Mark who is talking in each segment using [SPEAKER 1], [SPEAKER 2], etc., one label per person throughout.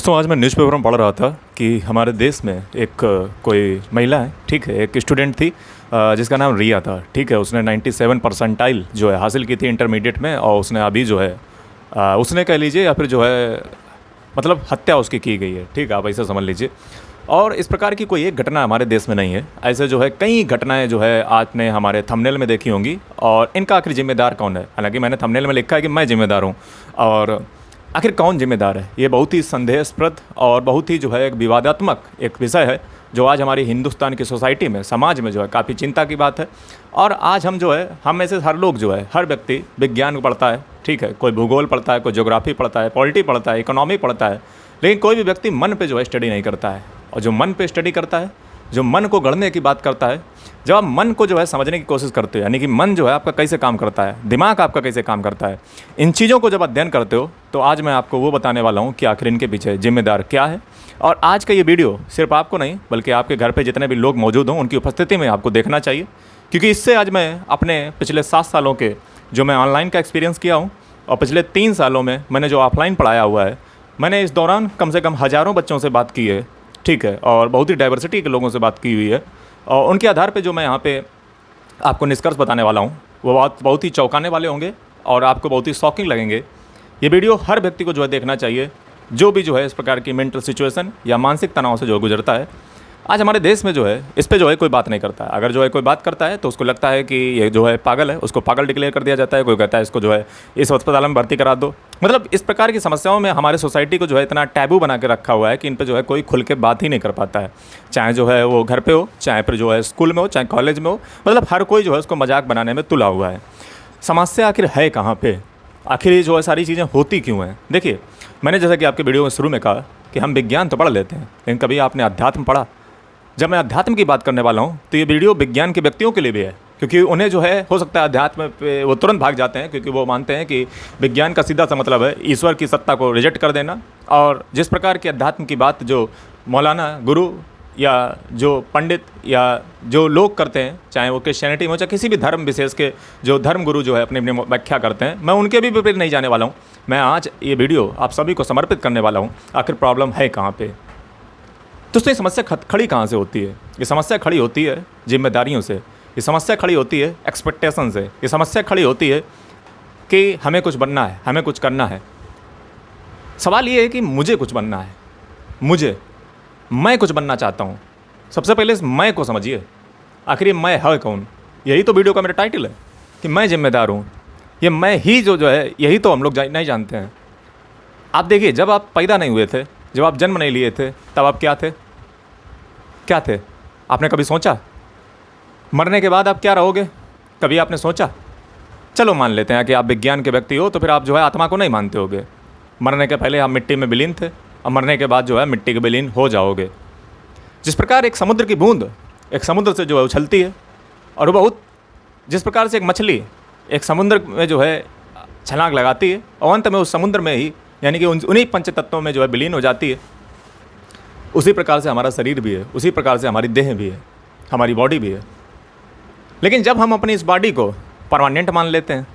[SPEAKER 1] दोस्तों आज मैं न्यूज़पेपर में पढ़ रहा था कि हमारे देश में एक कोई महिला है, ठीक है, एक स्टूडेंट थी जिसका नाम रिया था, ठीक है। उसने 97 परसेंटाइल जो है हासिल की थी इंटरमीडिएट में, और उसने अभी जो है उसने कह लीजिए या फिर जो है मतलब हत्या उसकी की गई है, ठीक है, आप ऐसा समझ लीजिए। और इस प्रकार की कोई एक घटना हमारे देश में नहीं है। ऐसे जो है कई घटनाएं जो है आपने हमारे थंबनेल में देखी होंगी, और इनका आखिर जिम्मेदार कौन है। हालांकि मैंने थंबनेल में लिखा है कि मैं जिम्मेदार हूँ, और आखिर कौन जिम्मेदार है, ये बहुत ही संदेहास्पद और बहुत ही जो है एक विवादात्मक एक विषय है, जो आज हमारी हिंदुस्तान की सोसाइटी में, समाज में जो है काफ़ी चिंता की बात है। और आज हम जो है, हम में से हर लोग जो है, हर व्यक्ति विज्ञान पढ़ता है, ठीक है, कोई भूगोल पढ़ता है, कोई ज्योग्राफी पढ़ता है, पॉलिटी पढ़ता है, इकोनॉमी पढ़ता है, लेकिन कोई भी व्यक्ति मन पे जो है स्टडी नहीं करता है। और जो मन पे स्टडी करता है, जो मन को गढ़ने की बात करता है, जब आप मन को जो है समझने की कोशिश करते हो, यानी कि मन जो है आपका कैसे काम करता है, दिमाग आपका कैसे काम करता है, इन चीज़ों को जब अध्ययन करते हो, तो आज मैं आपको वो बताने वाला हूँ कि आखिर इनके पीछे जिम्मेदार क्या है। और आज का ये वीडियो सिर्फ आपको नहीं, बल्कि आपके घर पे जितने भी लोग मौजूद हों उनकी उपस्थिति में आपको देखना चाहिए, क्योंकि इससे आज मैं अपने पिछले 7 सालों के जो मैं ऑनलाइन का एक्सपीरियंस किया हूँ, और पिछले 3 सालों में मैंने जो ऑफलाइन पढ़ाया हुआ है, मैंने इस दौरान कम से कम हज़ारों बच्चों से बात की है, ठीक है, और बहुत ही डाइवर्सिटी के लोगों से बात की हुई है। और उनके आधार पे जो मैं यहाँ पे आपको निष्कर्ष बताने वाला हूँ, वो बहुत ही चौंकाने वाले होंगे और आपको बहुत ही शॉकिंग लगेंगे। ये वीडियो हर व्यक्ति को जो है देखना चाहिए, जो भी जो है इस प्रकार की मेंटल सिचुएशन या मानसिक तनाव से जो गुजरता है। आज हमारे देश में जो है इस पे जो है कोई बात नहीं करता है। अगर जो है कोई बात करता है तो उसको लगता है कि ये जो है पागल है, उसको पागल डिक्लेयर कर दिया जाता है। कोई कहता है इसको जो है इस अस्पताल में भर्ती करा दो। मतलब इस प्रकार की समस्याओं में हमारे सोसाइटी को जो है इतना टैबू बना के रखा हुआ है कि इन पे जो है कोई खुल के बात ही नहीं कर पाता है। चाहे जो है वो घर पे हो, चाहे फिर जो है स्कूल में हो, चाहे कॉलेज में हो, मतलब हर कोई जो है उसको मजाक बनाने में तुला हुआ है। समस्या आखिर है कहाँ पे, आखिर ये जो है सारी चीज़ें होती क्यों हैं। देखिए, मैंने जैसा कि आपके वीडियो में शुरू में कहा कि हम विज्ञान तो पढ़ लेते हैं, लेकिन कभी आपने अध्यात्म पढ़ा। जब मैं अध्यात्म की बात करने वाला हूँ तो ये वीडियो विज्ञान के व्यक्तियों के लिए भी है, क्योंकि उन्हें जो है हो सकता है अध्यात्म पे वो तुरंत भाग जाते हैं, क्योंकि वो मानते हैं कि विज्ञान का सीधा सा मतलब है ईश्वर की सत्ता को रिजेक्ट कर देना। और जिस प्रकार की अध्यात्म की बात जो मौलाना, गुरु या जो पंडित या जो लोग करते हैं, चाहे वो क्रिश्चियनिटी में हो, चाहे किसी भी धर्म विशेष के जो धर्म गुरु जो है अपनी अपनी व्याख्या करते हैं, मैं उनके भी विपरीत नहीं जाने वाला हूँ। मैं आज ये वीडियो आप सभी को समर्पित करने वाला हूँ, आखिर प्रॉब्लम है कहाँ पे। दोस्तों, ये समस्या खड़ी कहाँ से होती है? ये समस्या खड़ी होती है जिम्मेदारियों से, ये समस्या खड़ी होती है एक्सपेक्टेशन से, ये समस्या खड़ी होती है कि हमें कुछ बनना है, हमें कुछ करना है। सवाल ये है कि मुझे कुछ बनना है, मैं कुछ बनना चाहता हूँ। सबसे पहले इस मैं को समझिए, आखिर ये मैं है कौन। यही तो वीडियो का मेरा टाइटल है कि मैं जिम्मेदार हूँ। ये मैं ही जो है यही तो हम लोग नहीं जानते हैं। आप देखिए, जब आप पैदा नहीं हुए थे, जब आप जन्म नहीं लिए थे, तब आप क्या थे? क्या थे? आपने कभी सोचा? मरने के बाद आप क्या रहोगे, कभी आपने सोचा? चलो मान लेते हैं कि आप विज्ञान के व्यक्ति हो, तो फिर आप जो है आत्मा को नहीं मानते होगे। मरने के पहले आप मिट्टी में विलीन थे, और मरने के बाद जो है मिट्टी के विलीन हो जाओगे। जिस प्रकार एक समुद्र की बूंद एक समुद्र से जो है उछलती है, और वो बहुत जिस प्रकार से एक मछली एक समुद्र में जो है छलांग लगाती है, और अंत में उस समुद्र में ही, यानी कि उन्हीं पंच तत्वों में जो है विलीन हो जाती है, उसी प्रकार से हमारा शरीर भी है, उसी प्रकार से हमारी देह भी है, हमारी बॉडी भी है। लेकिन जब हम अपनी इस बॉडी को परमानेंट मान लेते हैं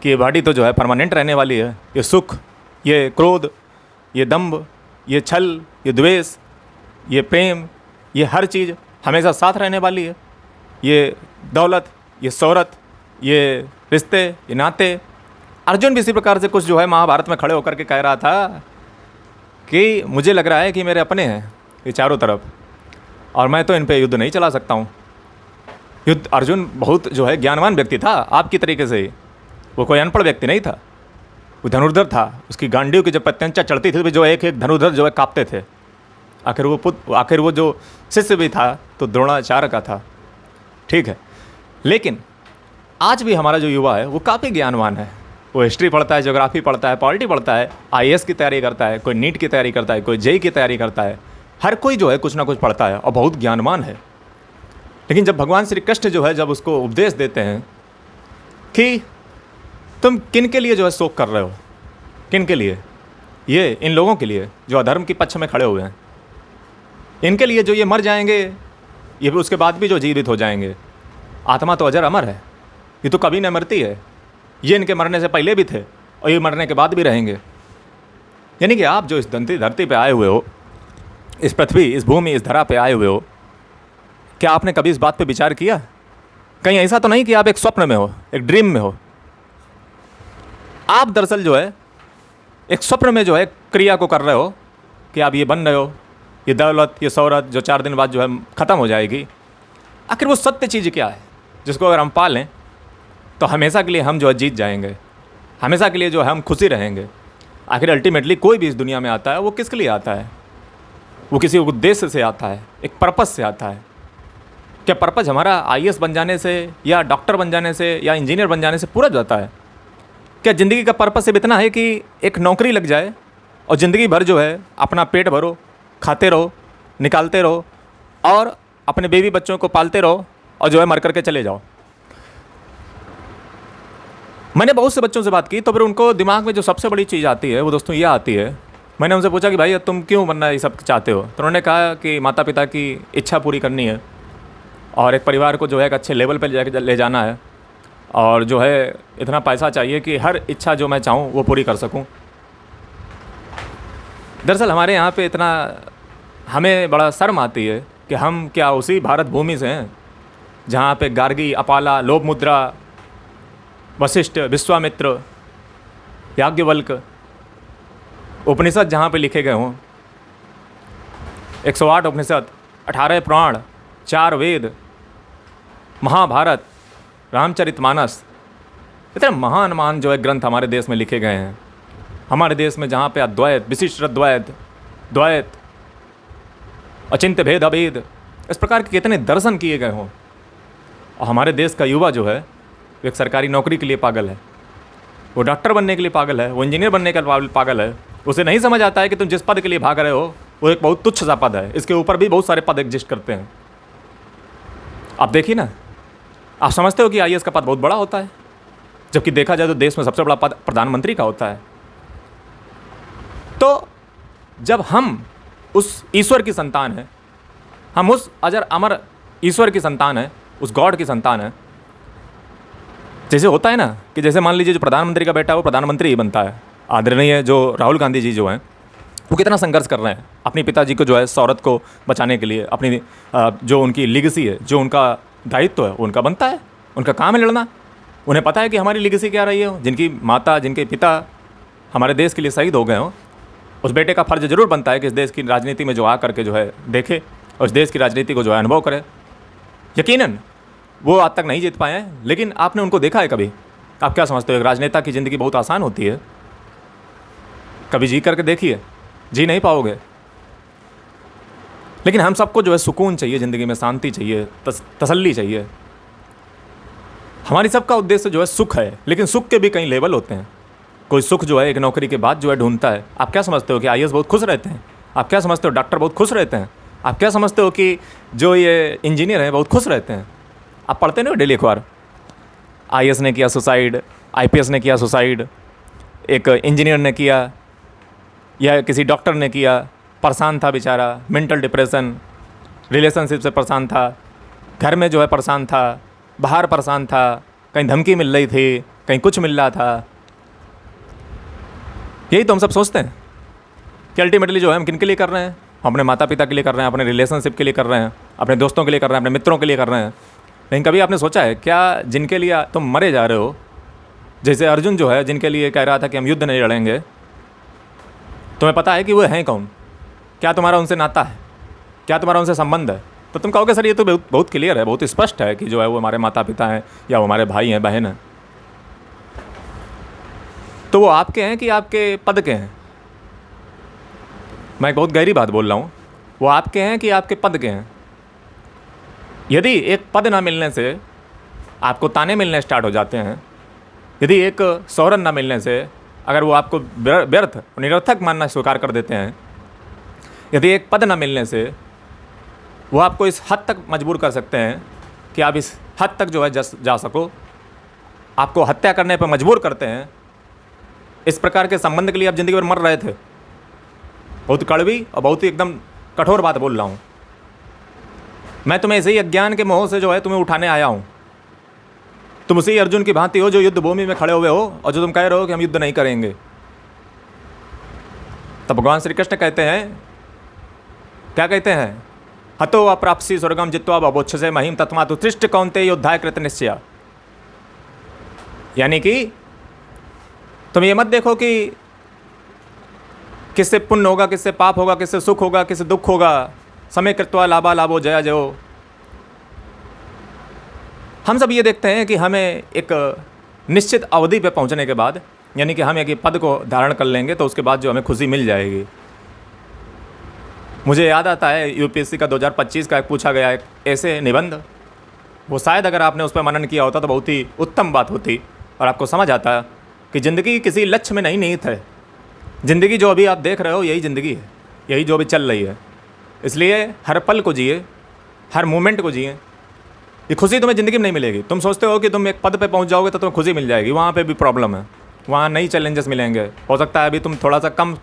[SPEAKER 1] कि ये बॉडी तो जो है परमानेंट रहने वाली है, ये सुख, ये क्रोध, ये दंभ, ये छल, ये द्वेष, ये प्रेम, ये हर चीज़ हमेशा साथ रहने वाली है, ये दौलत, ये शोहरत, ये रिश्ते, ये नाते। अर्जुन भी इसी प्रकार से कुछ जो है महाभारत में खड़े होकर के कह रहा था कि मुझे लग रहा है कि मेरे अपने हैं ये चारों तरफ, और मैं तो इन पे युद्ध नहीं चला सकता हूँ। युद्ध, अर्जुन बहुत जो है ज्ञानवान व्यक्ति था आपकी तरीके से ही, वो कोई अनपढ़ व्यक्ति नहीं था, वो धनुर्धर था। उसकी गांडियों की जब प्रत्यंचा चढ़ती थी तो जो एक एक धनुर्धर जो है कांपते थे। आखिर वो जो शिष्य भी था तो द्रोणाचार्य का था, ठीक है। लेकिन आज भी हमारा जो युवा है वो काफ़ी ज्ञानवान है। वो हिस्ट्री पढ़ता है, ज्योग्राफी पढ़ता है, पॉलिटी पढ़ता है, आईएएस की तैयारी करता है, कोई नीट की तैयारी करता है, कोई जेईई की तैयारी करता है। हर कोई जो है कुछ ना कुछ पढ़ता है और बहुत ज्ञानवान है। लेकिन जब भगवान श्री कृष्ण जो है जब उसको उपदेश देते हैं कि तुम किन के लिए जो है शोक कर रहे हो, किन के लिए, ये इन लोगों के लिए जो अधर्म के पक्ष में खड़े हुए हैं, इनके लिए जो ये मर जाएंगे, ये भी उसके बाद भी जो जीवित हो जाएंगे। आत्मा तो अजर अमर है, ये तो कभी न मरती है। ये इनके मरने से पहले भी थे और ये मरने के बाद भी रहेंगे। यानी कि आप जो इस धरती पे आए हुए हो, इस पृथ्वी, इस भूमि, इस धरा पे आए हुए हो, क्या आपने कभी इस बात पे विचार किया? कहीं ऐसा तो नहीं कि आप एक स्वप्न में हो, एक ड्रीम में हो? आप दरअसल जो है एक स्वप्न में जो है क्रिया को कर रहे हो कि आप ये बन रहे हो, ये दौलत, ये शोहरत जो 4 दिन बाद जो है ख़त्म हो जाएगी। आखिर वो सत्य चीज़ क्या है जिसको अगर हम पा लें तो हमेशा के लिए हम जो है जीत जाएंगे, हमेशा के लिए जो है हम खुशी रहेंगे? आखिर अल्टीमेटली कोई भी इस दुनिया में आता है वो किसके लिए आता है? वो किसी उद्देश्य से आता है, एक पर्पस से आता है। क्या पर्पस हमारा आईएएस बन जाने से या डॉक्टर बन जाने से या इंजीनियर बन जाने से पूरा जाता है? क्या ज़िंदगी का पर्पस सिर्फ इतना है कि एक नौकरी लग जाए और ज़िंदगी भर जो है अपना पेट भरो, खाते रहो, निकालते रहो और अपने बेबी बच्चों को पालते रहो और जो है मर करके चले जाओ? मैंने बहुत से बच्चों से बात की तो फिर उनको दिमाग में जो सबसे बड़ी चीज़ आती है वो दोस्तों ये आती है। मैंने उनसे पूछा कि भाई तुम क्यों बनना ये सब चाहते हो? तो उन्होंने कहा कि माता पिता की इच्छा पूरी करनी है और एक परिवार को जो है एक अच्छे लेवल पर ले जाना है और जो है इतना पैसा चाहिए कि हर इच्छा जो मैं चाहूँ वो पूरी कर सकूँ। दरअसल हमारे यहाँ पे इतना हमें बड़ा शर्म आती है कि हम क्या उसी भारत भूमि से हैं जहाँ पे गार्गी, अपाला, लोभमुद्रा, वशिष्ठ, विश्वामित्र, याज्ञवल्क, उपनिषद जहाँ पे लिखे गए हों, 108 उपनिषद, 18 पुराण, 4 वेद, महाभारत, रामचरितमानस, इतने महान महान जो है ग्रंथ हमारे देश में लिखे गए हैं। हमारे देश में जहाँ पे अद्वैत, विशिष्ट अद्वैत, द्वैत, अचिंत्य भेद अभेद, इस प्रकार के कितने दर्शन किए गए हों। और हमारे देश का युवा जो है वो एक सरकारी नौकरी के लिए पागल है, वो डॉक्टर बनने के लिए पागल है, वो इंजीनियर बनने के लिए पागल है। उसे नहीं समझ आता है कि तुम जिस पद के लिए भाग रहे हो वो एक बहुत तुच्छ सा पद है, इसके ऊपर भी बहुत सारे पद एग्जिस्ट करते हैं। आप देखिए ना, आप समझते हो कि आईएएस का पद बहुत बड़ा होता है, जबकि देखा जाए तो देश में सबसे बड़ा पद प्रधानमंत्री का होता है। तो जब हम उस ईश्वर की संतान हैं, हम उस अजर अमर ईश्वर की संतान है, उस गॉड की संतान है, जैसे होता है ना कि जैसे मान लीजिए जो प्रधानमंत्री का बेटा है वो प्रधानमंत्री ही बनता है। आदरणीय जो राहुल गांधी जी जो हैं वो कितना संघर्ष कर रहे हैं अपने पिताजी को जो है शौहरत को बचाने के लिए। अपनी जो उनकी लीगेसी है, जो उनका दायित्व है वो उनका बनता है, उनका काम है लड़ना। उन्हें पता है कि हमारी लीगेसी क्या रही है, जिनकी माता, जिनके पिता हमारे देश के लिए शहीद हो गए हों, उस बेटे का फ़र्ज़ ज़रूर बनता है कि इस देश की राजनीति में जो आ करके जो है देखे और इस देश की राजनीति को जो है अनुभव करे। यकीनन वो आज तक नहीं जीत पाए हैं, लेकिन आपने उनको देखा है कभी? आप क्या समझते हो एक राजनेता की ज़िंदगी बहुत आसान होती है? कभी जी करके देखिए, जी नहीं पाओगे। लेकिन हम सबको जो है सुकून चाहिए, ज़िंदगी में शांति चाहिए, तसल्ली चाहिए। हमारी सबका उद्देश्य जो है सुख है, लेकिन सुख के भी कई लेवल होते हैं। कोई सुख जो है एक नौकरी के बाद जो है ढूंढता है। आप क्या समझते हो कि आईएएस बहुत खुश रहते हैं? आप क्या समझते हो डॉक्टर बहुत खुश रहते हैं? आप क्या समझते हो कि जो ये इंजीनियर हैं बहुत खुश रहते हैं? आप पढ़ते नहीं हो डेली अखबार, आईएएस ने किया सुसाइड, आईपीएस ने किया सुसाइड, एक इंजीनियर ने किया या किसी डॉक्टर ने किया, परेशान था बेचारा, मेंटल डिप्रेशन, रिलेशनशिप से परेशान था, घर में जो है परेशान था, बाहर परेशान था, कहीं धमकी मिल रही थी, कहीं कुछ मिल रहा था। यही तो हम सब सोचते हैं कि अल्टीमेटली जो है हम किन के लिए कर रहे हैं? हम अपने माता पिता के लिए कर रहे हैं, अपने रिलेशनशिप के लिए कर रहे हैं, अपने दोस्तों के लिए कर रहे हैं, अपने मित्रों के लिए कर रहे हैं। लेकिन कभी आपने सोचा है क्या जिनके लिए तुम मरे जा रहे हो, जैसे अर्जुन जो है जिनके लिए कह रहा था कि हम युद्ध नहीं लड़ेंगे, तुम्हें पता है कि वो हैं कौन? क्या तुम्हारा उनसे नाता है? क्या तुम्हारा उनसे संबंध है? तो तुम कहोगे सर ये तो बहुत क्लियर है, बहुत स्पष्ट है कि जो है वो हमारे माता पिता हैं या वो हमारे भाई हैं, बहन हैं। तो वो आपके हैं कि आपके पद के हैं? मैं एक बहुत गहरी बात बोल रहा हूँ, वो आपके हैं कि आपके पद के हैं? यदि एक पद ना मिलने से आपको ताने मिलने स्टार्ट हो जाते हैं, यदि एक शोहरत ना मिलने से अगर वो आपको व्यर्थ निरर्थक मानना स्वीकार कर देते हैं, यदि एक पद ना मिलने से वो आपको इस हद तक मजबूर कर सकते हैं कि आप इस हद तक जो है जा सको, आपको हत्या करने पर मजबूर करते हैं, इस प्रकार के संबंध के लिए आप ज़िंदगी भर मर रहे थे। बहुत कड़वी और बहुत ही एकदम कठोर बात बोल रहा हूँ मैं। तुम्हें इसी अज्ञान के मोह से जो है तुम्हें उठाने आया हूँ। तुम उसी अर्जुन की भांति हो जो युद्ध भूमि में खड़े हुए हो और जो तुम कह रहे हो कि हम युद्ध नहीं करेंगे। तब भगवान श्री कृष्ण कहते हैं, क्या कहते हैं, हतो अप्राप्सी स्वर्गम जित्वा बभोक्षसे महिम तत्मातु उत्तिष्ठ कौन्तेय योद्धाय कृत निश्चय। यानी कि तुम ये मत देखो कि किससे पुण्य होगा, किससे पाप होगा, किससे सुख होगा, किससे दुख होगा। समय कृत्वा लाभा लाभो जया जयो। हम सब ये देखते हैं कि हमें एक निश्चित अवधि पे पहुंचने के बाद, यानी कि हम एक पद को धारण कर लेंगे तो उसके बाद जो हमें खुशी मिल जाएगी। मुझे याद आता है यूपीएससी का 2025 का एक पूछा गया एक ऐसे निबंध, वो शायद अगर आपने उस पर मनन किया होता तो बहुत ही उत्तम बात होती और आपको समझ आता कि ज़िंदगी किसी लक्ष्य में नहीं निहित है। ज़िंदगी जो अभी आप देख रहे हो यही ज़िंदगी है, यही जो अभी चल रही है। इसलिए हर पल को जिए, हर मोमेंट को जिए। ये खुशी तुम्हें ज़िंदगी में नहीं मिलेगी। तुम सोचते हो कि तुम एक पद पे पहुंच जाओगे तो तुम्हें खुशी मिल जाएगी, वहाँ पे भी प्रॉब्लम है, वहाँ नई चैलेंजेस मिलेंगे। हो सकता है अभी तुम थोड़ा सा कम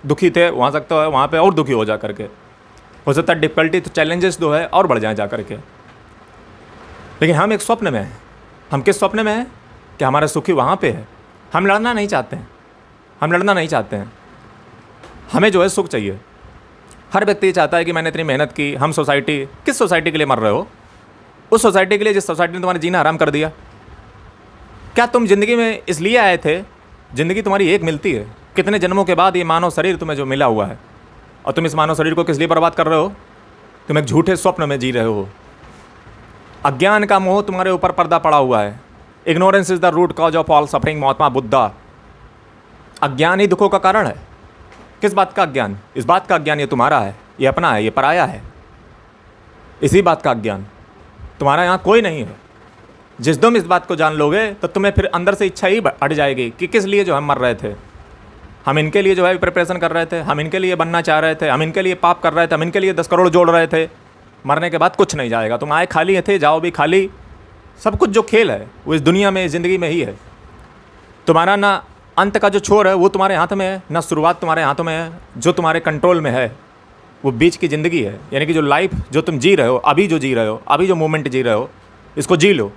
[SPEAKER 1] दुखी थे, वहाँ सकता है वहाँ पे और दुखी हो जा करके। हो सकता है डिफ़िकल्टी तो चैलेंजेस जो है और बढ़ जाए जा करके। लेकिन हम एक स्वप्न में हैं। हम किस स्वप्न में हैं कि हमारा सुखी वहाँ पे है। हम लड़ना नहीं चाहते हैं, हम लड़ना नहीं चाहते हैं। हमें जो है सुख चाहिए। हर व्यक्ति चाहता है कि मैंने इतनी मेहनत की। हम सोसाइटी, किस सोसाइटी के लिए मर रहे हो? उस सोसाइटी के लिए जिस सोसाइटी ने तुम्हारा जीना हराम कर दिया। क्या तुम ज़िंदगी में इसलिए आए थे? ज़िंदगी तुम्हारी एक मिलती है। कितने जन्मों के बाद ये मानव शरीर तुम्हें जो मिला हुआ है, और तुम इस मानव शरीर को किस लिए बर्बाद कर रहे हो? तुम एक झूठे स्वप्न में जी रहे हो। अज्ञान का मोह तुम्हारे ऊपर पर्दा पड़ा हुआ है। Ignorance is the root cause of all suffering, Mahatma Buddha. अज्ञान ही दुखों का कारण है। किस बात का अज्ञान? इस बात का अज्ञान ये तुम्हारा है, ये अपना है, ये पराया है। इसी बात का अज्ञान। तुम्हारा यहाँ कोई नहीं है। जिस तुम इस बात को जान लोगे तो तुम्हें फिर अंदर से इच्छा ही हट जाएगी कि किस लिए जो हम मर रहे थे। हम इनके लिए जो है प्रिपरेशन कर रहे थे, हम इनके लिए बनना चाह रहे थे, हम इनके लिए पाप कर रहे थे, हम इनके लिए 10 करोड़ जोड़ रहे थे। मरने के बाद कुछ नहीं जाएगा। तुम आए खाली थे, जाओ भी खाली। सब कुछ जो खेल है वो इस दुनिया में, इस ज़िंदगी में ही है। तुम्हारा ना अंत का जो छोर है वो तुम्हारे हाथ में है, ना शुरुआत तुम्हारे हाथों में है। जो तुम्हारे कंट्रोल में है वो बीच की ज़िंदगी है। यानी कि जो लाइफ जो तुम जी रहे हो, अभी जो जी रहे हो, अभी जो मोमेंट जी रहे हो, इसको जी लो।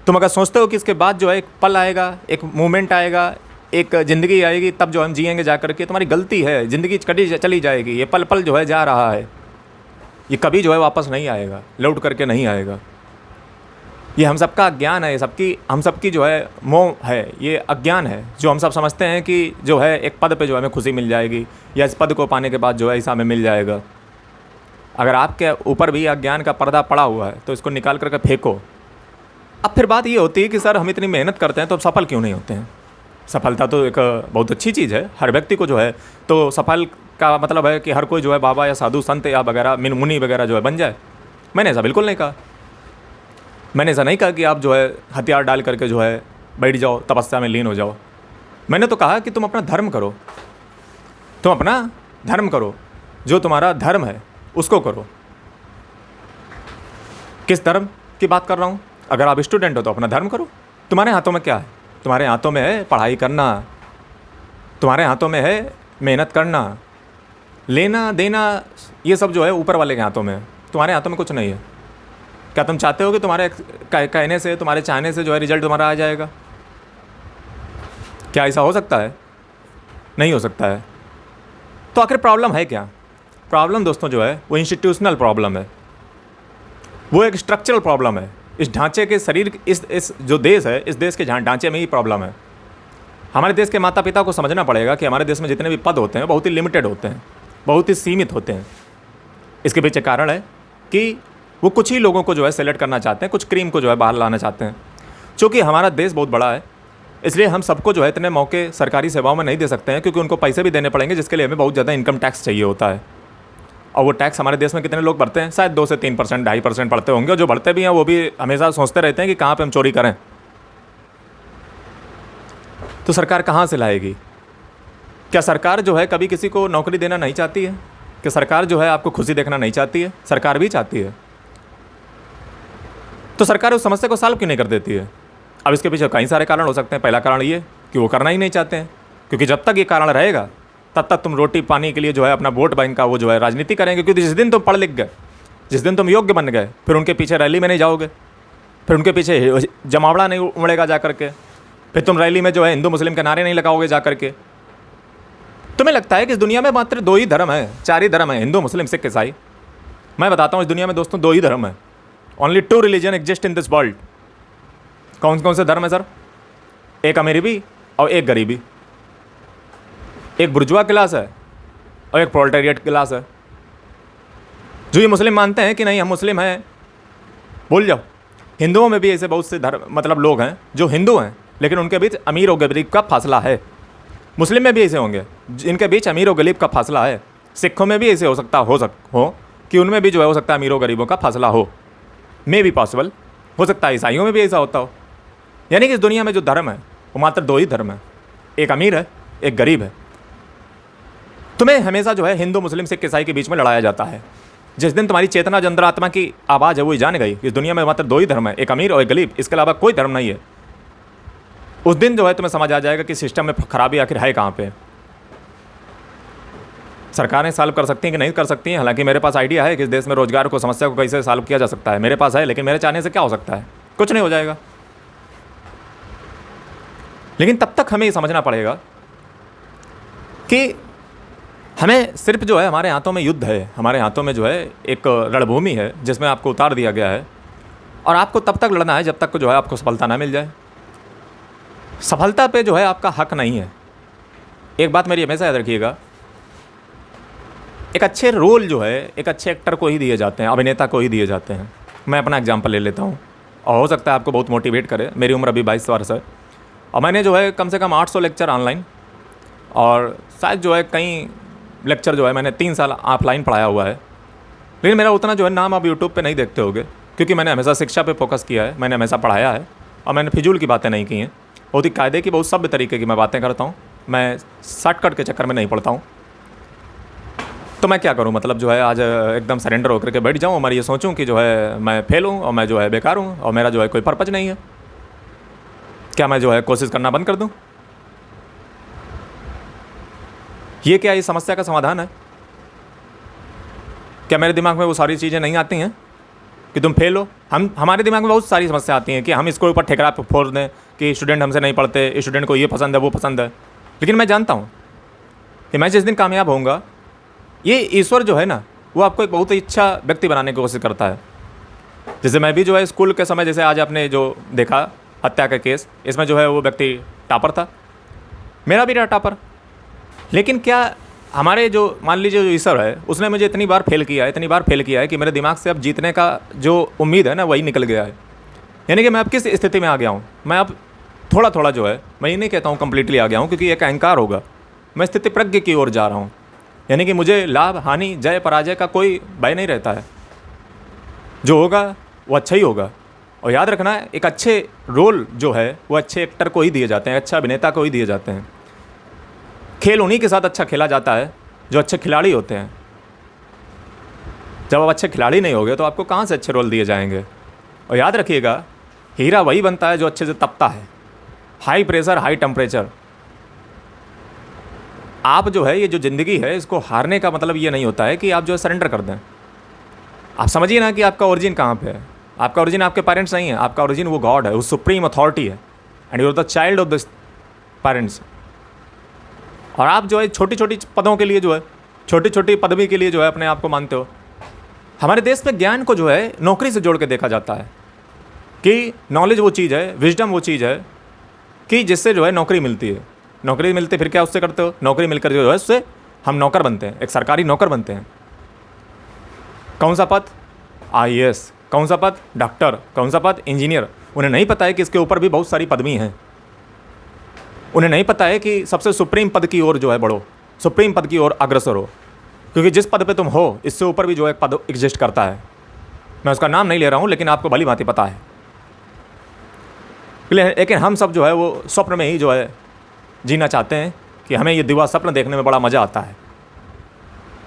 [SPEAKER 1] तुम अगर सोचते हो कि इसके बाद जो है एक पल आएगा, एक मोमेंट आएगा, एक ज़िंदगी आएगी, तब जो हम जिएंगे जा करके, तुम्हारी गलती है। ज़िंदगी कटी चली जाएगी। ये पल पल जो है जा रहा है, ये कभी जो है वापस नहीं आएगा, लौट करके नहीं आएगा। ये हम सबका अज्ञान है, हम सबकी जो है मोह है, ये अज्ञान है। जो हम सब समझते हैं कि जो है एक पद पे जो है हमें खुशी मिल जाएगी, या इस पद को पाने के बाद जो है ऐसा हमें मिल जाएगा। अगर आपके ऊपर भी अज्ञान का पर्दा पड़ा हुआ है तो इसको निकाल करके फेंको। अब फिर बात ये होती है कि सर हम इतनी मेहनत करते हैं तो अब सफल क्यों नहीं होते हैं? सफलता तो एक बहुत अच्छी चीज़ है। हर व्यक्ति को जो है तो सफल का मतलब है कि हर कोई जो है बाबा या साधु संत या वगैरह मुनि वगैरह जो है बन जाए। मैंने ऐसा बिल्कुल नहीं कहा। मैंने ऐसा नहीं कहा कि आप जो है हथियार डाल करके जो है बैठ जाओ, तपस्या में लीन हो जाओ। मैंने तो कहा कि तुम अपना धर्म करो, तुम अपना धर्म करो। जो तुम्हारा धर्म है उसको करो। किस धर्म की बात कर रहा हूँ? अगर आप स्टूडेंट हो तो अपना धर्म करो। तुम्हारे हाथों में क्या है? तुम्हारे हाथों में है पढ़ाई करना, तुम्हारे हाथों में है मेहनत करना, लेना देना, ये सब जो है ऊपर वाले के हाथों में है। तुम्हारे हाथों में कुछ नहीं है। क्या तुम चाहते हो कि तुम्हारे कहने से, तुम्हारे चाहने से जो है रिजल्ट तुम्हारा आ जाएगा? क्या ऐसा हो सकता है? नहीं हो सकता है। तो आखिर प्रॉब्लम है क्या? प्रॉब्लम दोस्तों जो है वो इंस्टीट्यूशनल प्रॉब्लम है, वो एक स्ट्रक्चरल प्रॉब्लम है। इस ढांचे के शरीर, इस जो देश है, इस देश के ढांचे में ही प्रॉब्लम है। हमारे देश के माता पिता को समझना पड़ेगा कि हमारे देश में जितने भी पद होते हैं बहुत ही लिमिटेड होते हैं, बहुत ही सीमित होते हैं। इसके पीछे कारण है कि वो कुछ ही लोगों को जो है सेलेक्ट करना चाहते हैं, कुछ क्रीम को जो है बाहर लाना चाहते हैं। चूँकि हमारा देश बहुत बड़ा है, इसलिए हम सबको जो है इतने मौके सरकारी सेवाओं में नहीं दे सकते हैं, क्योंकि उनको पैसे भी देने पड़ेंगे, जिसके लिए हमें बहुत ज़्यादा इनकम टैक्स चाहिए होता है। और वो टैक्स हमारे देश में कितने लोग भरते हैं? शायद 2 से 3%, 2.5% भरते होंगे। और जो भरते भी हैं वो भी हमेशा सोचते रहते हैं कि कहाँ पे हम चोरी करें। तो सरकार कहाँ से लाएगी? क्या सरकार जो है कभी किसी को नौकरी देना नहीं चाहती है? कि सरकार जो है आपको खुशी देखना नहीं चाहती है? सरकार भी चाहती है। तो सरकार उस समस्या को सॉल्व क्यों नहीं कर देती है? अब इसके पीछे कई सारे कारण हो सकते हैं। पहला कारण ये कि वो करना ही नहीं चाहते हैं, क्योंकि जब तक ये कारण रहेगा तब तक तुम रोटी पानी के लिए जो है अपना वोट बैंक का वो जो है राजनीति करेंगे। क्योंकि जिस दिन तुम पढ़ लिख गए, जिस दिन तुम योग्य बन गए, फिर उनके पीछे रैली में नहीं जाओगे, फिर उनके पीछे जमावड़ा नहीं उमड़ेगा जा करके, फिर तुम रैली में जो है हिंदू मुस्लिम के नारे नहीं लगाओगे जा करके। तुम्हें लगता है कि इस दुनिया में मात्र 2 ही धर्म है, 4 ही धर्म है, हिंदू मुस्लिम सिख ईसाई? मैं बताता हूँ, इस दुनिया में दोस्तों 2 ही धर्म है। Only 2 religion exist in this world. कौन कौन से धर्म है सर? एक अमीरी और एक गरीबी। एक बुर्जुआ क्लास है और एक प्रोलेटारिएट क्लास है। जो ये मुस्लिम मानते हैं कि नहीं हम मुस्लिम हैं, भूल जाओ। हिंदुओं में भी ऐसे बहुत से धर्म मतलब लोग हैं जो हिंदू हैं लेकिन उनके बीच अमीर और गरीब का फासला है। मुस्लिम में भी ऐसे होंगे जिनके बीच अमीर और गरीब का फासला है। सिखों में भी ऐसे हो कि उनमें भी जो है हो सकता है अमीरों गरीबों का फासला हो, मे भी पॉसिबल हो सकता है। ईसाइयों में भी ऐसा होता हो। यानी कि इस दुनिया में जो धर्म है वो मात्र 2 ही धर्म है, एक अमीर है एक गरीब है। तुम्हें हमेशा जो है हिंदू मुस्लिम सिख ईसाई के बीच में लड़ाया जाता है। जिस दिन तुम्हारी चेतना जो अंतरात्मा की आवाज़ है वो जान गई इस दुनिया में मात्र 2 ही धर्म है, एक अमीर और एक गरीब, इसके अलावा कोई धर्म नहीं है, उस दिन जो है तुम्हें समझ आ जाएगा कि सिस्टम में खराबी आखिर है कहाँ पे। सरकारें सॉल्व कर सकती हैं कि नहीं कर सकती हैं। हालांकि मेरे पास आइडिया है कि इस देश में रोजगार को समस्या को कैसे सॉल्व किया जा सकता है, मेरे पास है, लेकिन मेरे चाहने से क्या हो सकता है? कुछ नहीं हो जाएगा। लेकिन तब तक हमें ये समझना पड़ेगा कि हमें सिर्फ जो है हमारे हाथों में युद्ध है, हमारे हाथों में जो है एक रणभूमि है जिसमें आपको उतार दिया गया है और आपको तब तक लड़ना है जब तक जो है आपको सफलता ना मिल जाए। सफलता पे जो है आपका हक नहीं है। एक बात मेरी हमेशा याद रखिएगा, एक अच्छे रोल जो है एक अच्छे एक्टर को ही दिए जाते हैं, अभिनेता को ही दिए जाते हैं। मैं अपना एग्जांपल ले लेता हूँ और हो सकता है आपको बहुत मोटिवेट करे। मेरी उम्र अभी 22 वर्ष है और मैंने जो है कम से कम 800 लेक्चर ऑनलाइन और शायद जो है कई लेक्चर जो है मैंने 3 साल ऑफलाइन पढ़ाया हुआ है। लेकिन मेरा उतना जो है नाम आप यूट्यूब पे नहीं देखते होगे क्योंकि मैंने हमेशा शिक्षा पे फोकस किया है, मैंने हमेशा पढ़ाया है और मैंने फिजूल की बातें नहीं की हैं। बहुत ही कायदे की बहुत सभ्य तरीके की मैं बातें करता हूँ, मैं शॉर्टकट के चक्कर में नहीं पढ़ता हूँ। तो मैं क्या करूँ, मतलब जो है आज एकदम सरेंडर होकर के बैठ जाऊँ और मैं ये सोचूँ कि जो है मैं फेल हूँ और मैं जो है बेकार हूँ और मेरा जो है कोई पर्पज नहीं है? क्या मैं जो है कोशिश करना बंद कर दूँ? ये क्या इस समस्या का समाधान है? क्या मेरे दिमाग में वो सारी चीज़ें नहीं आती हैं कि तुम फेल हो? हमारे दिमाग में बहुत सारी समस्या आती हैं कि हम इसको ऊपर ठेकरा फोड़ दें कि स्टूडेंट हमसे नहीं पढ़ते, स्टूडेंट को ये पसंद है वो पसंद है। लेकिन मैं जानता हूँ कि मैं जिस दिन कामयाब होऊंगा, ये ईश्वर जो है ना वो आपको एक बहुत ही अच्छा व्यक्ति बनाने की कोशिश करता है। जैसे मैं भी जो है स्कूल के समय, जैसे आज आपने जो देखा हत्या का केस, इसमें जो है वो व्यक्ति टॉपर था, मेरा भी रहा टॉपर। लेकिन क्या हमारे जो मान लीजिए जो ईश्वर है उसने मुझे इतनी बार फेल किया है कि मेरे दिमाग से अब जीतने का जो उम्मीद है ना वही निकल गया है। यानी कि मैं अब किस स्थिति में आ गया हूँ, मैं अब थोड़ा थोड़ा जो है, मैं ये नहीं कहता हूँ कंप्लीटली आ गया हूँ क्योंकि एक अहंकार होगा, मैं स्थिति प्रज्ञ की ओर जा रहा हूँ। यानी कि मुझे लाभ हानि जय पराजय का कोई भय नहीं रहता है, जो होगा वो अच्छा ही होगा। और याद रखना एक अच्छे रोल जो है वो अच्छे एक्टर को ही दिए जाते हैं, अच्छे अभिनेता को ही दिए जाते हैं। खेल उन्हीं के साथ अच्छा खेला जाता है जो अच्छे खिलाड़ी होते हैं। जब आप अच्छे खिलाड़ी नहीं होगे तो आपको कहाँ से अच्छे रोल दिए जाएंगे? और याद रखिएगा, हीरा वही बनता है जो अच्छे से तपता है, हाई प्रेशर हाई टेम्परेचर। आप जो है ये जो ज़िंदगी है इसको हारने का मतलब ये नहीं होता है कि आप जो है सरेंडर कर दें। आप समझिए ना कि आपका ओरिजिन कहाँ पे है। आपका ओरिजिन आपके पेरेंट्स नहीं है, आपका ओरिजिन वो गॉड है, वो सुप्रीम अथॉरिटी है and you are the child of this parents. और आप जो है छोटी छोटी पदों के लिए जो है, छोटी छोटी पदवी के लिए जो है अपने आप को मानते हो। हमारे देश में ज्ञान को जो है नौकरी से जोड़ के देखा जाता है कि नॉलेज वो चीज़ है, विजडम वो चीज़ है कि जिससे जो है नौकरी मिलती है। नौकरी मिलती फिर क्या उससे करते हो? नौकरी मिलकर जो है उससे हम नौकर बनते हैं, एक सरकारी नौकर बनते हैं। कौन सा पद? IAS। कौन सा पद? डॉक्टर। कौन सा पद? इंजीनियर। उन्हें नहीं पता है कि इसके ऊपर भी बहुत सारी पदवी हैं। उन्हें नहीं पता है कि सबसे सुप्रीम पद की ओर जो है बढ़ो, सुप्रीम पद की ओर अग्रसर हो, क्योंकि जिस पद पे तुम हो इससे ऊपर भी जो है एक पद एग्जिस्ट करता है। मैं उसका नाम नहीं ले रहा हूँ लेकिन आपको भली भांति पता है। लेकिन हम सब जो है वो स्वप्न में ही जो है जीना चाहते हैं कि हमें ये दिवा स्वप्न देखने में बड़ा मज़ा आता है।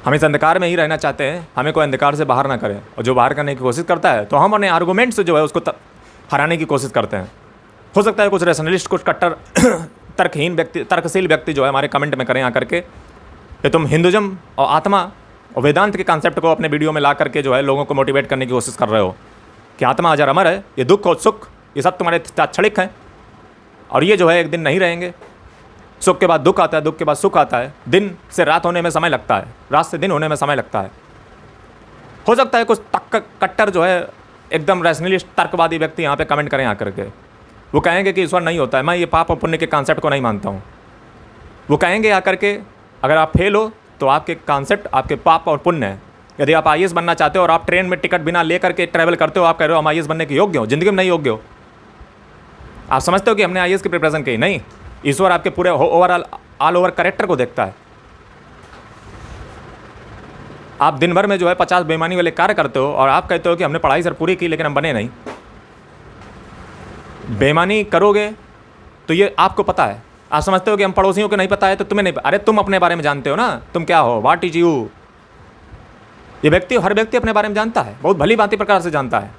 [SPEAKER 1] हम इस अंधकार में ही रहना चाहते हैं, हमें कोई अंधकार से बाहर ना करे। और जो बाहर करने की कोशिश करता है तो हम अपने आर्गूमेंट से जो है उसको हराने की कोशिश करते हैं। हो सकता है कुछ रेशनलिस्ट, कुछ कट्टर तर्कहीन व्यक्ति, तर्कशील व्यक्ति जो है हमारे कमेंट में करें आकर के कि तुम हिंदुज़म और आत्मा और वेदांत के कॉन्सेप्ट को अपने वीडियो में ला करके जो है लोगों को मोटिवेट करने की कोशिश कर रहे हो कि आत्मा अजर अमर है, ये दुख और सुख ये सब तुम्हारे क्षणिक हैं और ये जो है एक दिन नहीं रहेंगे। सुख के बाद दुख आता है, दुख के बाद सुख आता है, दिन से रात होने में समय लगता है, रात से दिन होने में समय लगता है। हो सकता है कुछ कट्टर जो है एकदम रैशनलिस्ट तर्कवादी व्यक्ति यहाँ पे कमेंट करें आकर के, वो कहेंगे कि ईश्वर नहीं होता है, मैं ये पाप और पुण्य के कॉन्सेप्ट को नहीं मानता हूँ। वो कहेंगे आकर के अगर आप फेल हो तो आपके कॉन्सेप्ट आपके पाप और पुण्य है। यदि आप आईएएस बनना चाहते हो और आप ट्रेन में टिकट बिना ले करके ट्रैवल करते हो, आप कह रहे हो हम आईएएस बनने के योग्य हो, जिंदगी में नहीं योग्य हो। आप समझते हो कि हमने आईएएस की प्रिपरेशन की? नहीं, ईश्वर आपके पूरे ओवरऑल ऑल ओवर कैरेक्टर को देखता है। आप दिन भर में जो है 50 बेईमानी वाले कार्य करते हो और आप कहते हो कि हमने पढ़ाई सर पूरी की लेकिन हम बने नहीं। बेईमानी करोगे तो ये आपको पता है। आप समझते हो कि हम पड़ोसियों को नहीं पता है तो तुम्हें नहीं, अरे तुम अपने बारे में जानते हो ना, तुम क्या हो, व्हाट इज यू। ये व्यक्ति, हर व्यक्ति अपने बारे में जानता है, बहुत भली भांति प्रकार से जानता है,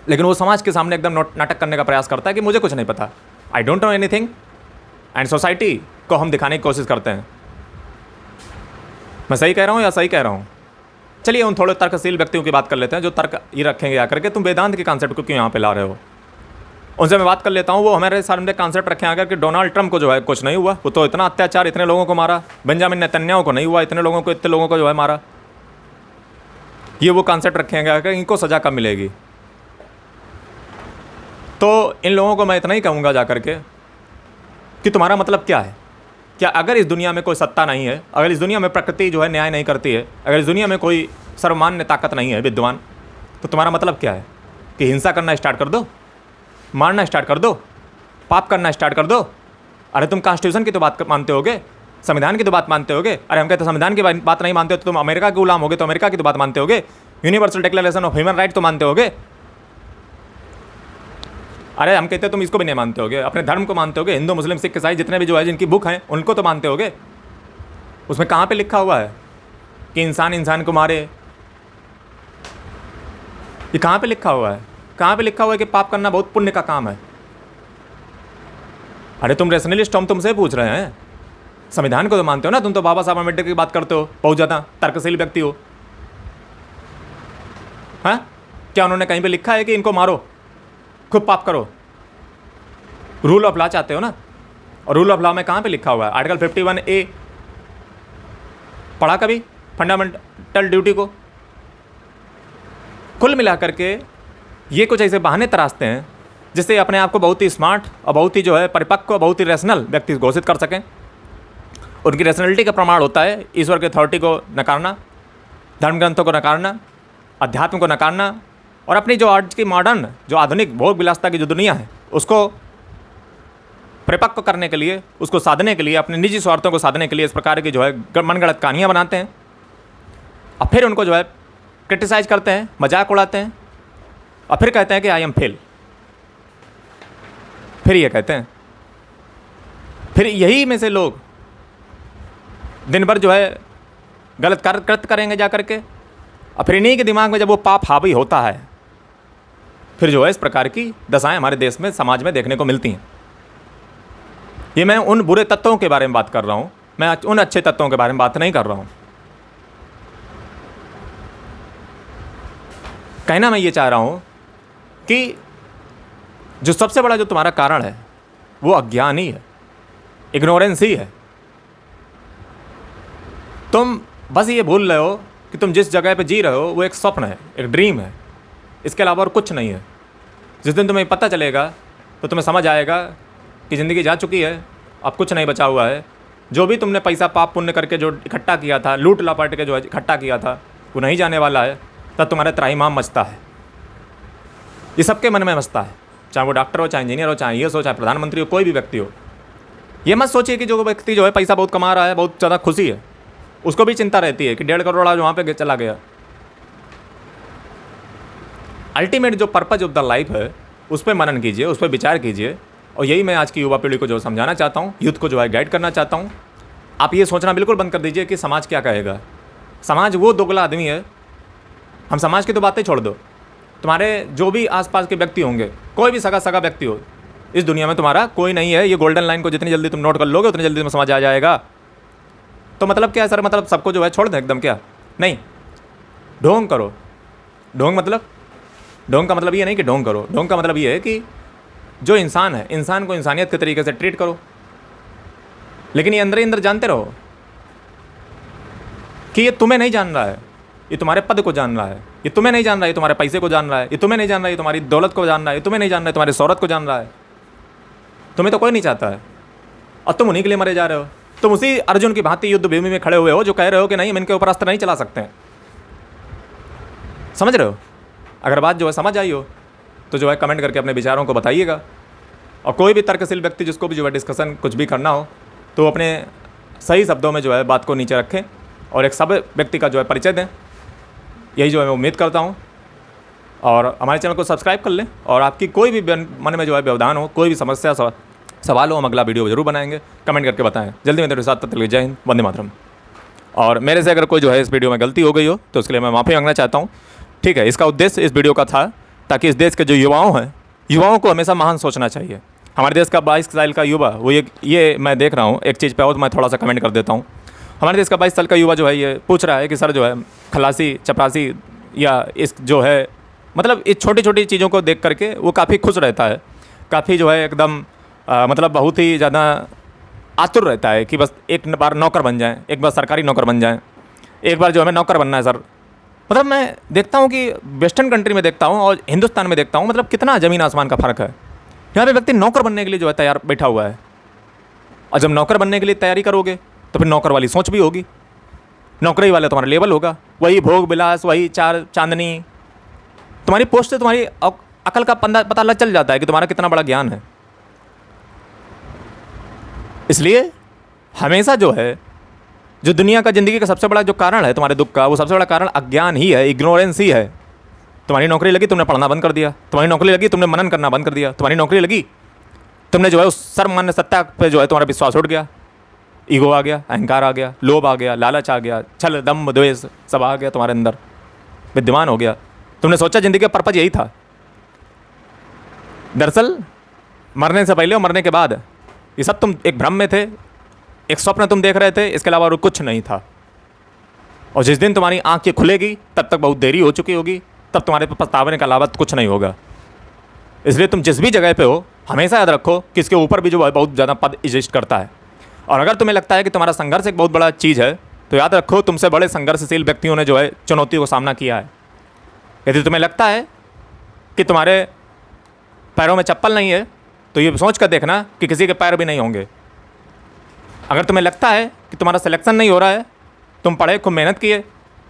[SPEAKER 1] लेकिन वो समाज के सामने एकदम नाटक करने का प्रयास करता है कि मुझे कुछ नहीं पता, I don't know anything, and society को हम दिखाने की कोशिश करते हैं। मैं सही कह रहा हूँ या सही कह रहा हूँ? चलिए उन थोड़े तर्कशील व्यक्तियों की बात कर लेते हैं जो तर्क ये रखेंगे आकर के तुम वेदांत के कॉन्सेप्ट को क्यों यहाँ पे ला रहे हो। उनसे मैं बात कर लेता हूँ। वो हमारे सामने कॉन्सेप्ट रखे आकर कि डोनाल्ड ट्रंप को जो है कुछ नहीं हुआ, वो तो इतना अत्याचार इतने लोगों को मारा, बेंजामिन नेतन्याहू को नहीं हुआ, इतने लोगों को जो है मारा। ये वो कॉन्सेप्ट रखेंगे आकर इनको सज़ा कब मिलेगी। तो इन लोगों को मैं इतना ही कहूँगा जाकर के कि तुम्हारा मतलब क्या है? क्या अगर इस दुनिया में कोई सत्ता नहीं है, अगर इस दुनिया में प्रकृति जो है न्याय नहीं करती है, अगर इस दुनिया में कोई सर्वमान्य ताकत नहीं है विद्वान, तो तुम्हारा मतलब क्या है? कि हिंसा करना स्टार्ट कर दो, मारना स्टार्ट कर दो, पाप करना स्टार्ट कर दो। अरे तुम कॉन्स्टिट्यूशन की तो बात मानते होगे, संविधान की तो बात मानते होगे। अरे हम कहते हैं संविधान की बात नहीं मानते हो तो तुम अमेरिका के गुलाम होगे, तो अमेरिका की तो बात मानते होगे। Universal declaration of human right तो मानते होगे। अरे हम कहते हैं तुम इसको भी नहीं मानते होगे, अपने धर्म को मानते होगे, हिंदू मुस्लिम सिख ईसाई जितने भी जो है जिनकी बुक हैं उनको तो मानते होगे। उसमें कहाँ पे लिखा हुआ है कि इंसान इंसान को मारे? ये कहाँ पे लिखा हुआ है? कहाँ पे लिखा हुआ है कि पाप करना बहुत पुण्य का काम है? अरे तुम रेशनलिस्ट, हम तुमसे पूछ रहे हैं। संविधान को तो मानते हो ना, तुम तो बाबा साहब अम्बेडकर की बात करते हो, बहुत ज़्यादा तर्कशील व्यक्ति हो। हाँ, क्या उन्होंने कहीं पे लिखा है कि इनको मारो, खूब पाप करो? रूल ऑफ लॉ चाहते हो ना, और रूल ऑफ लॉ में कहाँ पे लिखा हुआ है? आर्टिकल 51A पढ़ा कभी फंडामेंटल ड्यूटी को? कुल मिलाकर के ये कुछ ऐसे बहाने तराशते हैं जिससे अपने आप को बहुत ही स्मार्ट और बहुत ही जो है परिपक्व, बहुत ही रैशनल व्यक्ति घोषित कर सकें। उनकी रैशनलिटी का प्रमाण होता है ईश्वर के अथॉरिटी को नकारना, धर्म ग्रंथों को नकारना, अध्यात्म को नकारना, और अपनी जो आज की मॉडर्न जो आधुनिक भोग विलासता की जो दुनिया है उसको परिपक्व करने के लिए, उसको साधने के लिए, अपने निजी स्वार्थों को साधने के लिए इस प्रकार की जो है मनगढ़ंत कहानियाँ बनाते हैं और फिर उनको जो है क्रिटिसाइज करते हैं, मजाक उड़ाते हैं और फिर कहते हैं कि आई एम फेल। फिर ये कहते हैं, फिर यही में से लोग दिन भर जो है गलत कृत्य करेंगे जा करके, और फिर इन्हीं के दिमाग में जब वो पाप हावी होता है फिर जो है इस प्रकार की दशाएं हमारे देश में, समाज में देखने को मिलती हैं। ये मैं उन बुरे तत्वों के बारे में बात कर रहा हूँ, मैं उन अच्छे तत्वों के बारे में बात नहीं कर रहा हूँ। कहना मैं ये चाह रहा हूँ कि जो सबसे बड़ा जो तुम्हारा कारण है वो अज्ञान ही है, इग्नोरेंस ही है। तुम बस ये भूल रहे हो कि तुम जिस जगह पे जी रहे हो वो एक स्वप्न है, एक ड्रीम है, इसके अलावा और कुछ नहीं है। जिस दिन तुम्हें पता चलेगा तो तुम्हें समझ आएगा कि ज़िंदगी जा चुकी है, अब कुछ नहीं बचा हुआ है। जो भी तुमने पैसा पाप पुण्य करके जो इकट्ठा किया था, लूट लापाट के जो इकट्ठा किया था, वो नहीं जाने वाला है। तब तुम्हारा त्राहिमाम मचता है, ये सबके मन में मचता है, चाहे वो डॉक्टर हो, चाहे इंजीनियर हो, चाहे IAS हो, चाहे प्रधानमंत्री हो, कोई भी व्यक्ति हो। ये मत सोचिए कि जो व्यक्ति जो है पैसा बहुत कमा रहा है, बहुत ज़्यादा खुशी है, उसको भी चिंता रहती है कि 1.5 करोड़ जो वहाँ पे चला गया। अल्टीमेट जो पर्पज ऑफ द लाइफ है उस पर मनन कीजिए, उस पर विचार कीजिए। और यही मैं आज की युवा पीढ़ी को जो समझाना चाहता हूँ, यूथ को जो है गाइड करना चाहता हूँ। आप ये सोचना बिल्कुल बंद कर दीजिए कि समाज क्या कहेगा। समाज वो दोगला आदमी है, हम समाज की तो बातें छोड़ दो, तुम्हारे जो भी आसपास के व्यक्ति होंगे, कोई भी सगा व्यक्ति हो, इस दुनिया में तुम्हारा कोई नहीं है। ये गोल्डन लाइन को जितनी जल्दी तुम नोट कर लोगे उतनी जल्दी तुम्हें समझ आ जाएगा। तो मतलब क्या है सर, मतलब सबको जो है छोड़ दें एकदम? क्या नहीं, ढोंग करो। ढोंग का मतलब ये नहीं कि ढोंग करो, ढोंग का मतलब ये है कि जो इंसान है, इंसान को इंसानियत के तरीके से ट्रीट करो। लेकिन ये अंदर ही अंदर जानते रहो कि ये तुम्हें नहीं जान रहा है, ये तुम्हारे पद को जान रहा है, ये तुम्हें नहीं जान रहा है, ये तुम्हारे पैसे को जान रहा है, ये तुम्हें नहीं जान रहा है, ये तुम्हारी दौलत को जान रहा है, ये तुम्हें नहीं जान रहा है, तुम्हारी शोहरत को जान रहा है। तुम्हें तो कोई नहीं चाहता है और तुम उन्हीं के लिए मरे जा रहे हो। तुम उसी अर्जुन की भांति युद्ध भूमि में खड़े हुए हो जो कह रहे हो कि नहीं, हम इनके ऊपर अस्त्र नहीं चला सकते हैं। समझ रहे हो? अगर बात जो है समझ आई हो तो जो है कमेंट करके अपने विचारों को बताइएगा। और कोई भी तर्कशील व्यक्ति जिसको भी जो है डिस्कशन कुछ भी करना हो तो अपने सही शब्दों में जो है बात को नीचे रखें और एक सब व्यक्ति का जो है परिचय दें। यही जो है मैं उम्मीद करता हूँ। और हमारे चैनल को सब्सक्राइब कर लें और आपकी कोई भी मन में जो है व्यवधान हो, कोई भी समस्या सवाल हो, हम अगला वीडियो जरूर बनाएंगे। कमेंट करके बताएं। जल्दी में तेरे साथ, तब तक जय हिंद, वंदे मातरम। और मेरे से अगर कोई जो है इस वीडियो में गलती हो गई हो तो उसके लिए मैं माफ़ी मांगना चाहता हूँ। ठीक है, इसका उद्देश्य इस वीडियो का था ताकि इस देश के जो युवाओं को हमेशा महान सोचना चाहिए। हमारे देश का 22 साल का युवा, वो ये मैं देख रहा हूँ एक चीज़ पे और मैं थोड़ा सा कमेंट कर देता हूँ। हमारे देश का 22 साल का युवा जो है ये पूछ रहा है कि सर जो है खलासी चपरासी या इस जो है मतलब इस छोटी छोटी चीज़ों को देख करके वो काफ़ी खुश रहता है, काफ़ी जो है एकदम मतलब बहुत ही ज़्यादा आतुर रहता है कि बस एक बार नौकर बन जाएँ, एक बार सरकारी नौकर बन जाएँ, एक बार जो हमें नौकर बनना है सर। मतलब मैं देखता हूँ कि वेस्टर्न कंट्री में देखता हूँ और हिंदुस्तान में देखता हूँ, मतलब कितना ज़मीन आसमान का फ़र्क है। यहाँ पे व्यक्ति नौकर बनने के लिए जो है तैयार बैठा हुआ है। और जब नौकर बनने के लिए तैयारी करोगे तो फिर नौकर वाली सोच भी होगी, नौकरी वाले तुम्हारा लेवल होगा, वही भोग विलास, वही चार चांदनी। तुम्हारी पोस्ट से तुम्हारी अकल का पता लग चल जाता है कि तुम्हारा कितना बड़ा ज्ञान है। इसलिए हमेशा जो है जो दुनिया का ज़िंदगी का सबसे बड़ा जो कारण है तुम्हारे दुख का, वो सबसे बड़ा कारण अज्ञान ही है, इग्नोरेंस ही है। तुम्हारी नौकरी लगी, तुमने पढ़ना बंद कर दिया। तुम्हारी नौकरी लगी, तुमने मनन करना बंद कर दिया। तुम्हारी नौकरी लगी, तुमने जो है उस सर्वमान्य सत्ता पे जो है तुम्हारा विश्वास उठ गया, ईगो आ गया, अहंकार आ गया, लोभ आ गया, लालच आ गया, छल दम्भ द्वेष सब आ गया तुम्हारे अंदर, विद्यमान हो गया। तुमने सोचा ज़िंदगी का पर्पज यही था। दरअसल मरने से पहले और मरने के बाद ये सब तुम एक भ्रम में थे, एक स्वप्न तुम देख रहे थे, इसके अलावा और कुछ नहीं था। और जिस दिन तुम्हारी आँखें खुलेगी तब तक बहुत देरी हो चुकी होगी, तब तुम्हारे पे पछतावे के अलावा कुछ नहीं होगा। इसलिए तुम जिस भी जगह पे हो हमेशा याद रखो कि इसके ऊपर भी जो है बहुत ज़्यादा पद एग्जिस्ट करता है। और अगर तुम्हें लगता है कि तुम्हारा संघर्ष एक बहुत बड़ा चीज़ है तो याद रखो तुमसे बड़े संघर्षशील व्यक्तियों ने जो है चुनौती को सामना किया है। यदि तुम्हें लगता है कि तुम्हारे पैरों में चप्पल नहीं है तो ये सोच कर देखना कि किसी के पैर भी नहीं होंगे। अगर तुम्हें लगता है कि तुम्हारा सिलेक्शन नहीं हो रहा है, तुम पढ़े खूब मेहनत किए,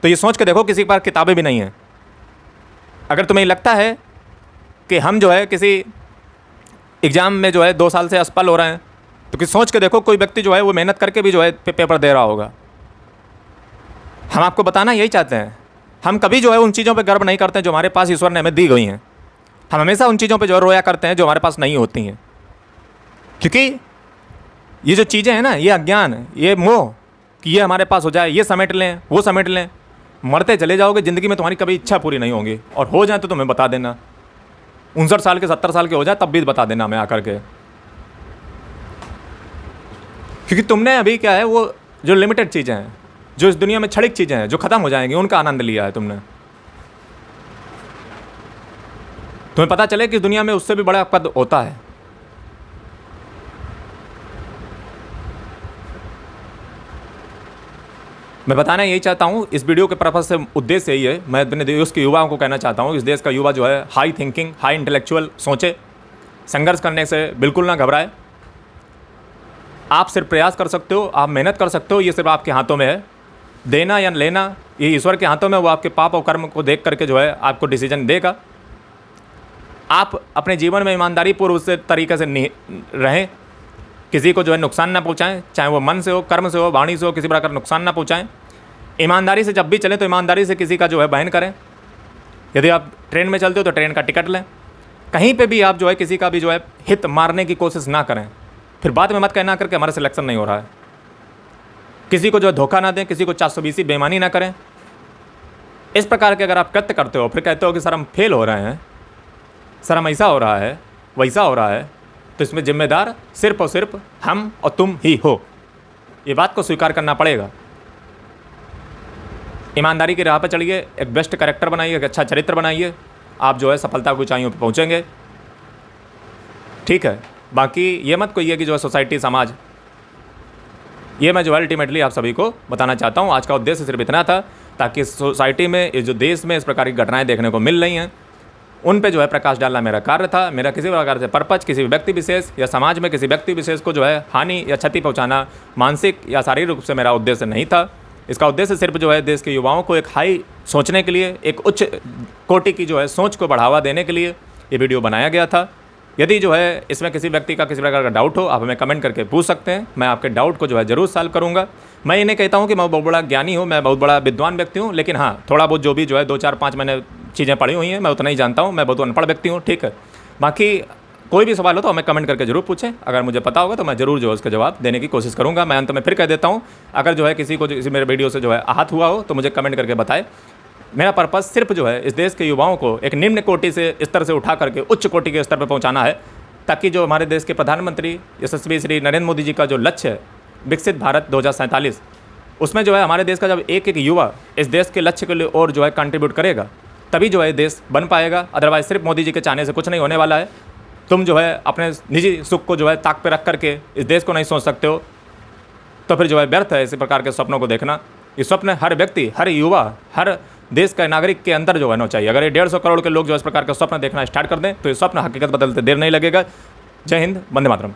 [SPEAKER 1] तो ये सोच कर देखो किसी के पास किताबें भी नहीं हैं। अगर तुम्हें लगता है कि हम जो है किसी एग्ज़ाम में जो है 2 साल से असफल हो रहे हैं, तो कि सोच के देखो कोई व्यक्ति जो है वो मेहनत करके भी जो है पेपर दे रहा होगा। हम आपको बताना यही चाहते हैं, हम कभी जो है उन चीज़ों पे गर्व नहीं करते जो हमारे पास ईश्वर ने हमें दी गई हैं। हम हमेशा उन चीज़ों पे जो है रोया करते हैं जो हमारे पास नहीं होती हैं। क्योंकि ये जो चीज़ें हैं ना, ये अज्ञान, ये मोह कि ये हमारे पास हो जाए, ये समेट लें, वो समेट लें, मरते चले जाओगे, ज़िंदगी में तुम्हारी कभी इच्छा पूरी नहीं होगी। और हो जाए तो तुम्हें बता देना, 59 साल के 70 साल के हो जाए तब भी बता देना हमें आकर के। क्योंकि तुमने अभी क्या है वो जो लिमिटेड चीज़ें हैं, जो इस दुनिया में क्षणिक चीज़ें हैं जो ख़त्म हो जाएंगी, उनका आनंद लिया है तुमने। तुम्हें पता चले कि दुनिया में उससे भी बड़ा पद होता है। मैं बताना यही चाहता हूँ, इस वीडियो के पर्पज़ से उद्देश्य यही है। मैं अपने देश के युवाओं को कहना चाहता हूँ, इस देश का युवा जो है हाई थिंकिंग, हाई इंटेलेक्चुअल सोचे, संघर्ष करने से बिल्कुल ना घबराए। आप सिर्फ प्रयास कर सकते हो, आप मेहनत कर सकते हो, ये सिर्फ आपके हाथों में है। देना या लेना ये ईश्वर के हाथों में, वो आपके पाप और कर्म को देख करके जो है आपको डिसीजन देगा। आप अपने जीवन में ईमानदारी पूर्व से तरीके से रहें, किसी को जो है नुकसान ना पहुंचाएं, चाहे वो मन से हो, कर्म से हो, वाणी से हो, किसी प्रकार नुकसान ना पहुंचाएं। ईमानदारी से जब भी चलें तो ईमानदारी से किसी का जो है बहन करें। यदि आप ट्रेन में चलते हो तो ट्रेन का टिकट लें। कहीं पे भी आप जो है किसी का भी जो है हित मारने की कोशिश ना करें। फिर बाद में मत कहना करके हमारा सिलेक्शन नहीं हो रहा है। किसी को जो है धोखा ना दें, किसी को 420 बेईमानी ना करें। इस प्रकार के अगर आप कृत्य करते हो, फिर कहते हो कि सर हम फेल हो रहे हैं, सर हम ऐसा हो रहा है, वैसा हो रहा है, तो इसमें जिम्मेदार सिर्फ और सिर्फ हम और तुम ही हो। ये बात को स्वीकार करना पड़ेगा। ईमानदारी की राह पर चलिए, एक बेस्ट कैरेक्टर बनाइए, एक अच्छा चरित्र बनाइए, आप जो है सफलता की ऊंचाइयों पर पहुँचेंगे। ठीक है, बाकी ये मत कोई है कि जो है सोसाइटी, समाज ये मैं जो है अल्टीमेटली आप सभी को बताना चाहता हूँ। आज का उद्देश्य सिर्फ इतना था ताकि सोसाइटी में, इस जो देश में इस प्रकार की घटनाएं देखने को मिल रही हैं, उन पे जो है प्रकाश डालना मेरा कार्य था। मेरा किसी प्रकार से पर्पज किसी भी व्यक्ति विशेष या समाज में किसी व्यक्ति विशेष को जो है हानि या क्षति पहुंचाना मानसिक या शारीरिक रूप से मेरा उद्देश्य नहीं था। इसका उद्देश्य सिर्फ जो है देश के युवाओं को एक हाई सोचने के लिए, एक उच्च कोटि की जो है सोच को बढ़ावा देने के लिए ये वीडियो बनाया गया था। यदि जो है इसमें किसी व्यक्ति का किसी प्रकार का डाउट हो, आप हमें कमेंट करके पूछ सकते हैं। मैं आपके डाउट को जो है ज़रूर सॉल्व करूँगा। मैं ये नहीं कहता हूँ कि मैं बहुत बड़ा ज्ञानी हूँ, मैं बहुत बड़ा विद्वान व्यक्ति हूँ, लेकिन हाँ, थोड़ा बहुत जो भी जो है 2 4 5 मैंने चीज़ें पढ़ी हुई हैं, मैं उतना ही जानता हूँ। मैं बहुत अनपढ़ व्यक्ति हूँ, ठीक है। बाकी कोई भी सवाल हो तो हमें कमेंट करके जरूर पूछें। अगर मुझे पता होगा तो मैं ज़रूर जो है उसका जवाब देने की कोशिश करूँगा। मैं अंत में फिर कह देता हूँ, अगर जो है किसी को किसी मेरे वीडियो से जो है आहत हुआ हो तो मुझे कमेंट करके बताए। मेरा पर्पज़ सिर्फ जो है इस देश के युवाओं को एक निम्न कोटि से स्तर से उठा करके उच्च कोटि के स्तर पर पहुँचाना है, ताकि जो हमारे देश के प्रधानमंत्री यशस्वी श्री नरेंद्र मोदी जी का जो लक्ष्य है विकसित भारत 2047, उसमें जो है हमारे देश का जब एक एक युवा इस देश के लक्ष्य के लिए और जो है कंट्रीब्यूट करेगा, तभी जो है देश बन पाएगा। अदरवाइज सिर्फ मोदी जी के चाहने से कुछ नहीं होने वाला है। तुम जो है अपने निजी सुख को जो है ताक पे रख करके इस देश को नहीं सोच सकते हो, तो फिर जो है व्यर्थ है इसी प्रकार के सपनों को देखना। ये स्वप्न हर व्यक्ति, हर युवा, हर देश का नागरिक के अंदर जो होना चाहिए। अगर ये 150 करोड़ के लोग जो इस प्रकार का स्वप्न देखना स्टार्ट कर दें तो ये स्वप्न हकीकत बदलते देर नहीं लगेगा। जय हिंद, वंदे मातरम।